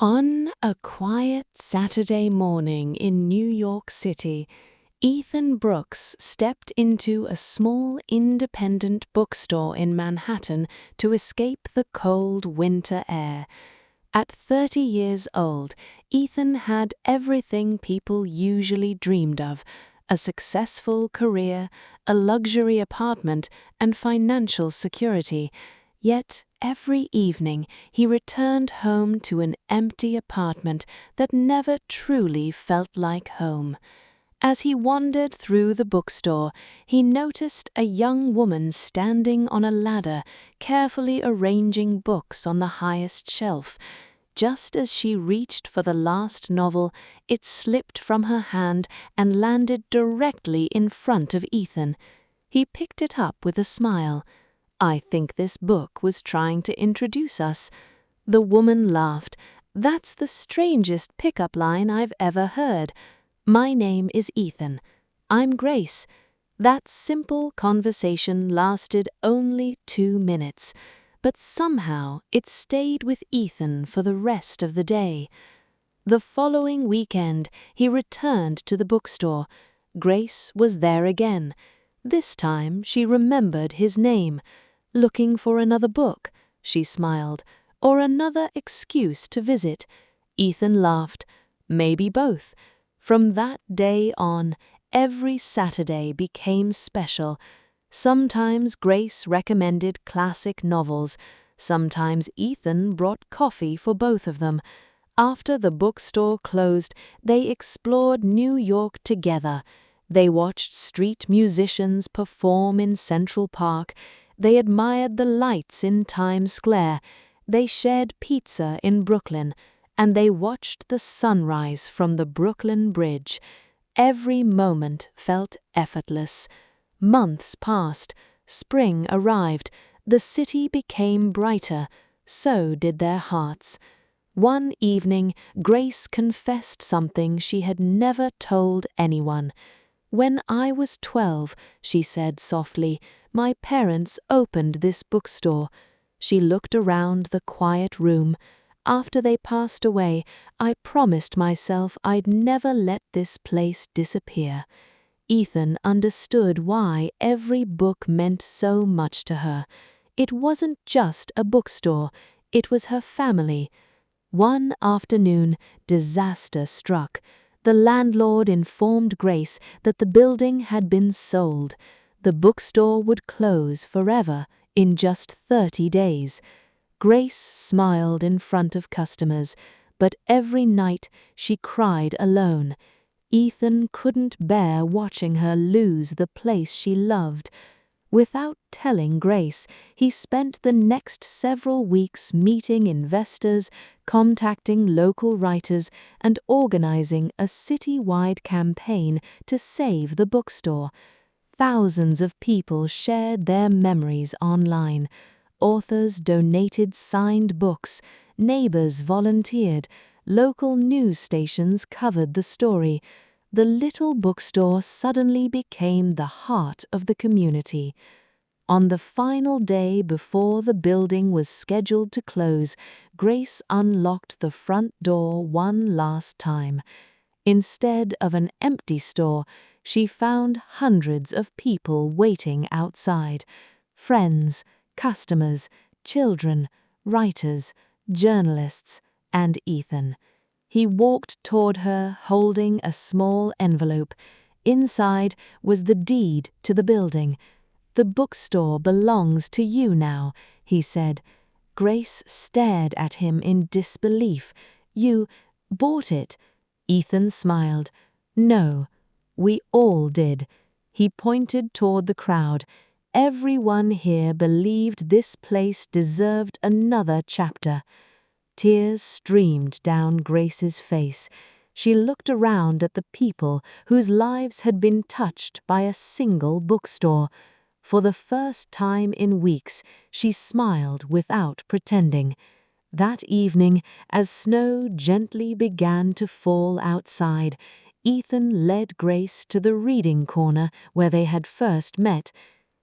On a quiet Saturday morning in New York City, Ethan Brooks stepped into a small independent bookstore in Manhattan to escape the cold winter air. At 30 years old, Ethan had everything people usually dreamed of: a successful career, a luxury apartment, and financial security. Yet every evening he returned home to an empty apartment that never truly felt like home. As he wandered through the bookstore, he noticed a young woman standing on a ladder, carefully arranging books on the highest shelf. Just as she reached for the last novel, it slipped from her hand and landed directly in front of Ethan. He picked it up with a smile. "I think this book was trying to introduce us." The woman laughed. "That's the strangest pickup line I've ever heard. My name is Ethan. I'm Grace." That simple conversation lasted only 2 minutes, but somehow it stayed with Ethan for the rest of the day. The following weekend, he returned to the bookstore. Grace was there again. This time she remembered his name. "Looking for another book?" she smiled. "Or another excuse to visit?" Ethan laughed. "Maybe both." From that day on, every Saturday became special. Sometimes Grace recommended classic novels. Sometimes Ethan brought coffee for both of them. After the bookstore closed, they explored New York together. They watched street musicians perform in Central Park. They admired the lights in Times Square. They shared pizza in Brooklyn. And they watched the sunrise from the Brooklyn Bridge. Every moment felt effortless. Months passed. Spring arrived. The city became brighter. So did their hearts. One evening, Grace confessed something she had never told anyone. "When I was 12, she said softly, "my parents opened this bookstore." She looked around the quiet room. "After they passed away, I promised myself I'd never let this place disappear." Ethan understood why every book meant so much to her. It wasn't just a bookstore, it was her family. One afternoon, disaster struck. The landlord informed Grace that the building had been sold. The bookstore would close forever in just 30 days. Grace smiled in front of customers, but every night she cried alone. Ethan couldn't bear watching her lose the place she loved. Without telling Grace, he spent the next several weeks meeting investors, contacting local writers, and organizing a city-wide campaign to save the bookstore. Thousands of people shared their memories online. Authors donated signed books, neighbors volunteered, local news stations covered the story. The little bookstore suddenly became the heart of the community. On the final day before the building was scheduled to close, Grace unlocked the front door one last time. Instead of an empty store, she found hundreds of people waiting outside. Friends, customers, children, writers, journalists, and Ethan. He walked toward her holding a small envelope. Inside was the deed to the building. "The bookstore belongs to you now," he said. Grace stared at him in disbelief. "You bought it?" Ethan smiled. "No, we all did." He pointed toward the crowd. Everyone here believed this place deserved another chapter. Tears streamed down Grace's face. She looked around at the people whose lives had been touched by a single bookstore. For the first time in weeks, she smiled without pretending. That evening, as snow gently began to fall outside, Ethan led Grace to the reading corner where they had first met.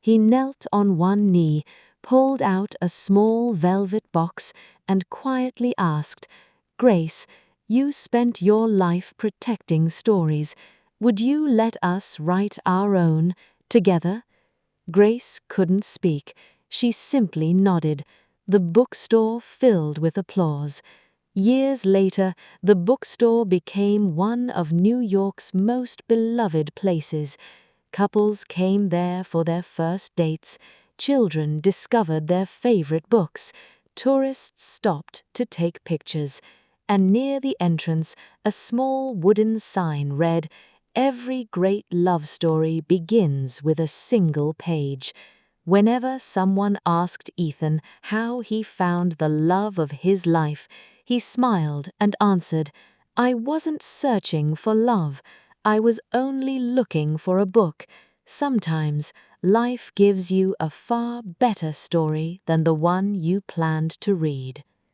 He knelt on one knee, pulled out a small velvet box, and quietly asked, Grace, you spent your life protecting stories. Would you let us write our own, together?" Grace couldn't speak. She simply nodded. The bookstore filled with applause. Years later, the bookstore became one of New York's most beloved places. Couples came there for their first dates. Children discovered their favorite books. Tourists stopped to take pictures. And near the entrance, a small wooden sign read, "Every great love story begins with a single page." Whenever someone asked Ethan how he found the love of his life, he smiled and answered, "I wasn't searching for love. I was only looking for a book. Sometimes life gives you a far better story than the one you planned to read."